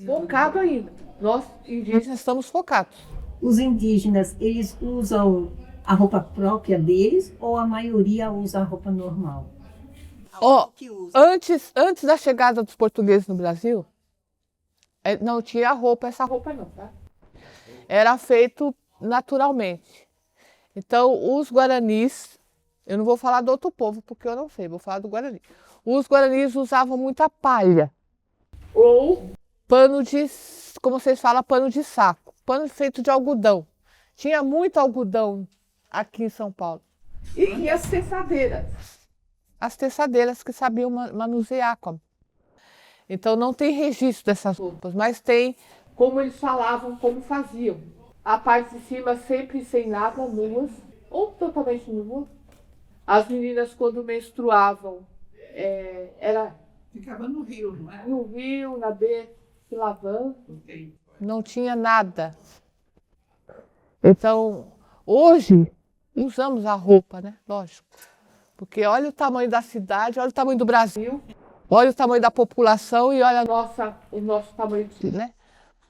focada ainda. Nós, indígenas, estamos focados. Os indígenas, eles usam a roupa própria deles ou a maioria usa a roupa normal? Antes da chegada dos portugueses no Brasil, não tinha essa roupa não, tá? Era feito naturalmente. Então, os guaranis, eu não vou falar do outro povo, porque eu não sei, vou falar do guarani. Os guaranis usavam muita palha, ou pano como vocês falam, pano de saco, pano feito de algodão. Tinha muito algodão aqui em São Paulo. E as teçadeiras. As teçadeiras que sabiam manusear. Então não tem registro dessas roupas, mas tem como eles falavam, como faziam. A parte de cima sempre sem nada, nuas, ou totalmente nuas. As meninas, quando menstruavam, Ficava no rio, não é? No rio, na beira, se lavando. Não tinha nada. Então, hoje, usamos a roupa, né? Lógico. Porque olha o tamanho da cidade, olha o tamanho do Brasil, olha o tamanho da população e olha o nosso tamanho, né?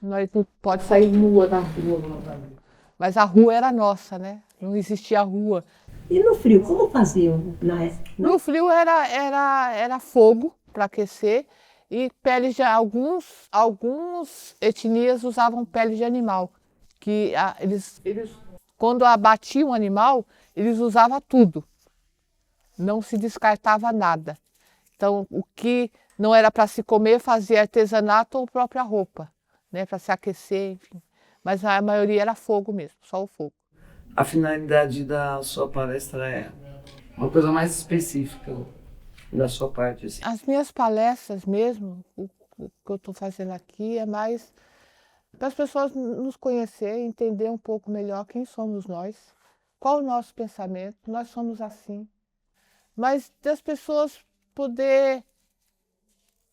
Nós não pode sair nua na rua. Mas a rua era nossa, né? Não existia rua. E no frio, como faziam na época? No frio era fogo para aquecer e peles de alguns etnias usavam pele de animal. Que eles quando abatiam o animal, eles usavam tudo. Não se descartava nada. Então, o que não era para se comer, fazia artesanato ou própria roupa, né, para se aquecer, enfim. Mas a maioria era fogo mesmo, só o fogo. A finalidade da sua palestra é uma coisa mais específica da sua parte, assim. As minhas palestras mesmo, o que eu estou fazendo aqui é mais para as pessoas nos conhecer, entender um pouco melhor quem somos nós, qual o nosso pensamento, nós somos assim. Mas das pessoas poder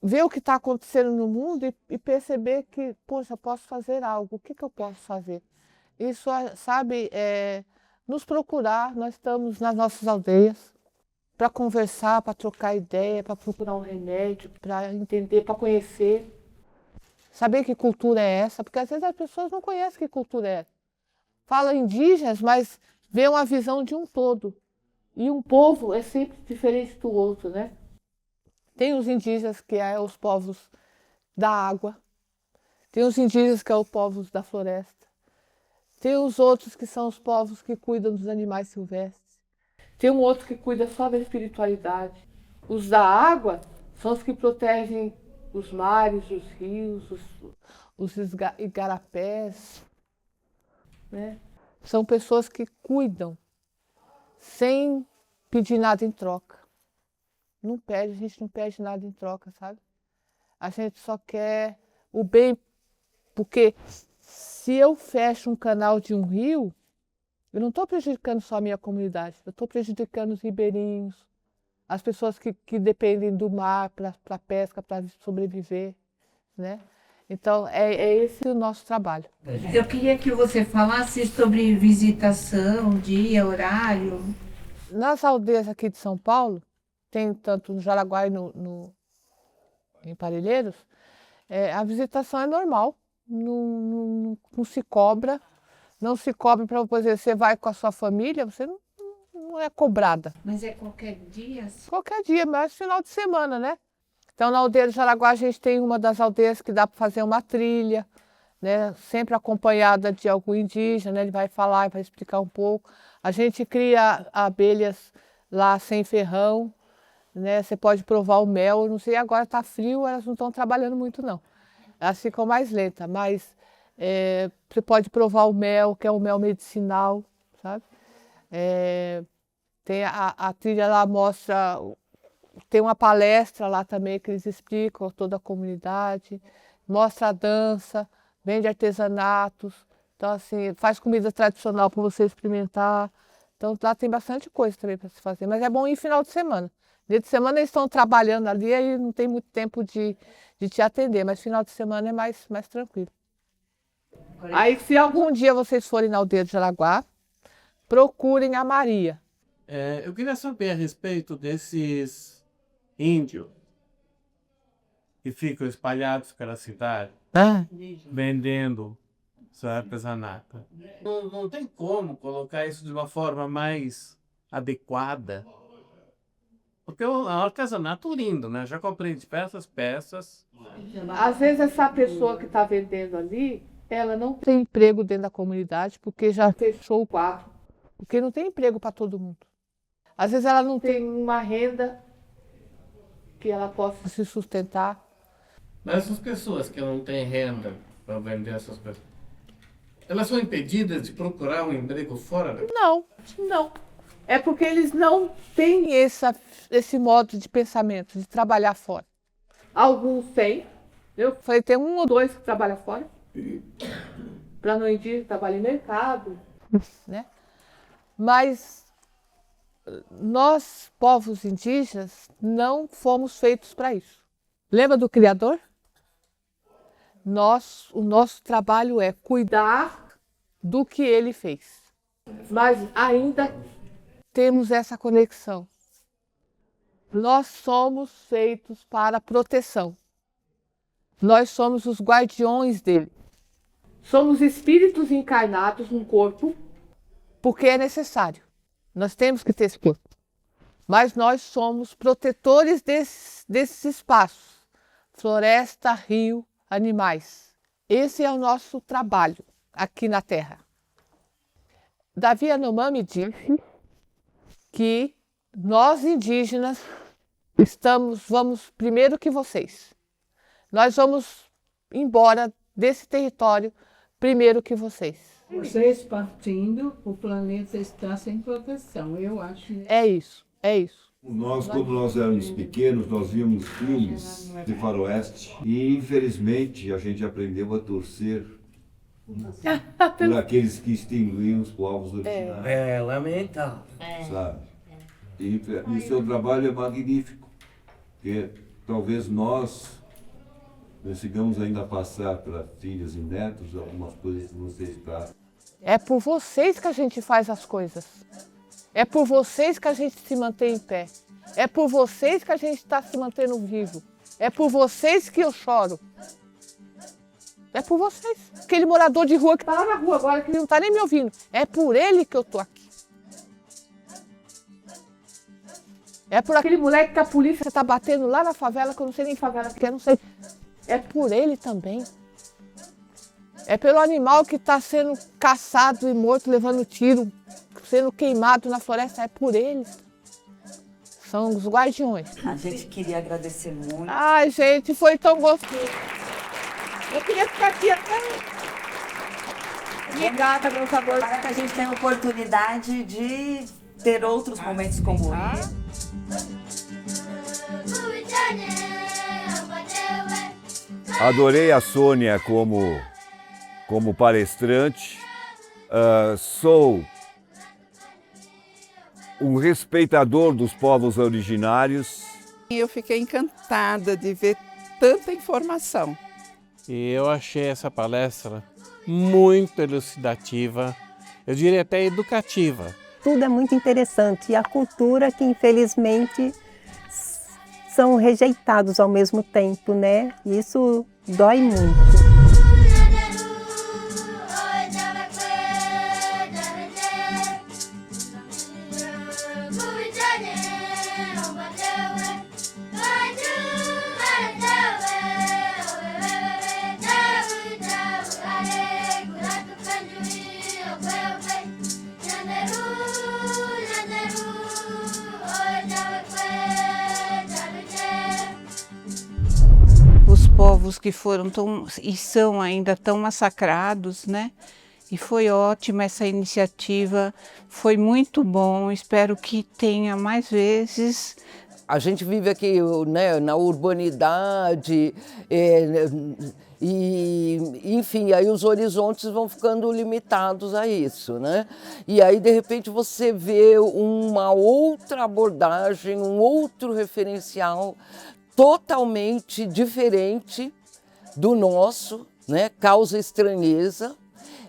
ver o que está acontecendo no mundo e perceber que, poxa, eu posso fazer algo, o que eu posso fazer? Isso, sabe, nos procurar, nós estamos nas nossas aldeias, para conversar, para trocar ideia, para procurar um remédio, para entender, para conhecer. Saber que cultura é essa, porque às vezes as pessoas não conhecem que cultura é essa. Fala indígenas, mas vê uma visão de um todo. E um povo é sempre diferente do outro, né? Tem os indígenas que é os povos da água, tem os indígenas que é os povos da floresta, tem os outros que são os povos que cuidam dos animais silvestres, tem um outro que cuida só da espiritualidade. Os da água são os que protegem os mares, os rios, os igarapés, né? São pessoas que cuidam sem pedir nada em troca. Não pede, a gente não pede nada em troca, sabe? A gente só quer o bem, porque se eu fecho um canal de um rio, eu não estou prejudicando só a minha comunidade, eu estou prejudicando os ribeirinhos, as pessoas que dependem do mar para pesca, para sobreviver, né? Então, é esse o nosso trabalho. Eu queria que você falasse sobre visitação, dia, horário. Nas aldeias aqui de São Paulo, tem tanto no Jaraguá e em Parelheiros, a visitação é normal, não se cobra. Não se cobra para, por exemplo, você vai com a sua família, você não é cobrada. Mas é qualquer dia? Qualquer dia, mas final de semana, né? Então, na aldeia do Jaraguá, a gente tem uma das aldeias que dá para fazer uma trilha, né? Sempre acompanhada de algum indígena, né? Ele vai falar, vai explicar um pouco. A gente cria abelhas lá sem ferrão, né? Você pode provar o mel, não sei, agora está frio, elas não estão trabalhando muito, não. Elas ficam mais lentas, mas você pode provar o mel, que é um mel medicinal, sabe? Tem a trilha lá, mostra, tem uma palestra lá também que eles explicam toda a comunidade, mostra a dança, vende artesanatos, então assim, faz comida tradicional para você experimentar. Então lá tem bastante coisa também para se fazer, mas é bom ir final de semana. Dia de semana eles estão trabalhando ali, aí não tem muito tempo de te atender, mas final de semana é mais tranquilo. Aí, se algum dia vocês forem na aldeia de Jaraguá, procurem a Maria. Eu queria saber a respeito desses índios que ficam espalhados pela cidade, vendendo seu artesanato. Não tem como colocar isso de uma forma mais adequada. Porque é um artesanato lindo, né? Já comprei diversas peças. Às vezes essa pessoa que está vendendo ali, ela não tem emprego dentro da comunidade porque já fechou o quadro. Porque não tem emprego para todo mundo. Às vezes ela não tem uma renda que ela possa se sustentar. Mas essas pessoas que não têm renda para vender essas coisas, elas são impedidas de procurar um emprego fora daqui? Não. É porque eles não têm esse modo de pensamento, de trabalhar fora. Alguns têm. Eu falei, tem um ou dois que trabalham fora. Para não indígena, trabalha em mercado, né? Mas nós, povos indígenas, não fomos feitos para isso. Lembra do Criador? O nosso trabalho é cuidar do que ele fez. Mas ainda temos essa conexão. Nós somos feitos para proteção. Nós somos os guardiões dele. Somos espíritos encarnados num corpo porque é necessário. Nós temos que ter esse corpo. Mas nós somos protetores desses espaços. Floresta, rio, animais. Esse é o nosso trabalho aqui na Terra. Davi Yanomami disse que nós indígenas vamos primeiro que vocês. Nós vamos embora desse território primeiro que vocês. Vocês partindo, o planeta está sem proteção, eu acho. É isso, é isso. Nós, quando nós éramos pequenos, nós víamos filmes de faroeste e, infelizmente, a gente aprendeu a torcer por aqueles que extinguiam os povos originários. É lamentável. Sabe? E o seu trabalho é magnífico, porque talvez nós consigamos ainda passar para filhos e netos algumas coisas que vocês trazem. É por vocês que a gente faz as coisas. É por vocês que a gente se mantém em pé. É por vocês que a gente está se mantendo vivo. É por vocês que eu choro. É por vocês. Aquele morador de rua que está lá na rua agora, que não está nem me ouvindo. É por ele que eu estou aqui. É por aquele moleque que a polícia está batendo lá na favela, que eu não sei nem favela que é, não sei. É por ele também. É pelo animal que está sendo caçado e morto, levando tiro, sendo queimado na floresta. É por eles. São os guardiões. A gente queria agradecer muito. Ai, gente, foi tão gostoso. Eu queria ficar aqui até... Obrigada, meus amores. Para que a gente tenha a oportunidade de ter outros momentos como esse. Adorei a Sônia como palestrante. Sou um respeitador dos povos originários. Eu fiquei encantada de ver tanta informação. E eu achei essa palestra muito elucidativa, eu diria até educativa. Tudo é muito interessante e a cultura que infelizmente são rejeitados ao mesmo tempo, né? Isso dói muito. Povos que foram tão, e são ainda tão massacrados, né? E foi ótima essa iniciativa, foi muito bom, espero que tenha mais vezes. A gente vive aqui, né, na urbanidade, e, enfim, aí os horizontes vão ficando limitados a isso, né? E aí, de repente, você vê uma outra abordagem, um outro referencial totalmente diferente do nosso, né? Causa estranheza,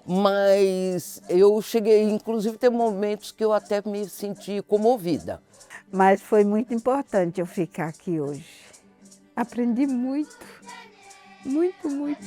mas eu cheguei, inclusive, a ter momentos que eu até me senti comovida. Mas foi muito importante eu ficar aqui hoje. Aprendi muito, muito, muito.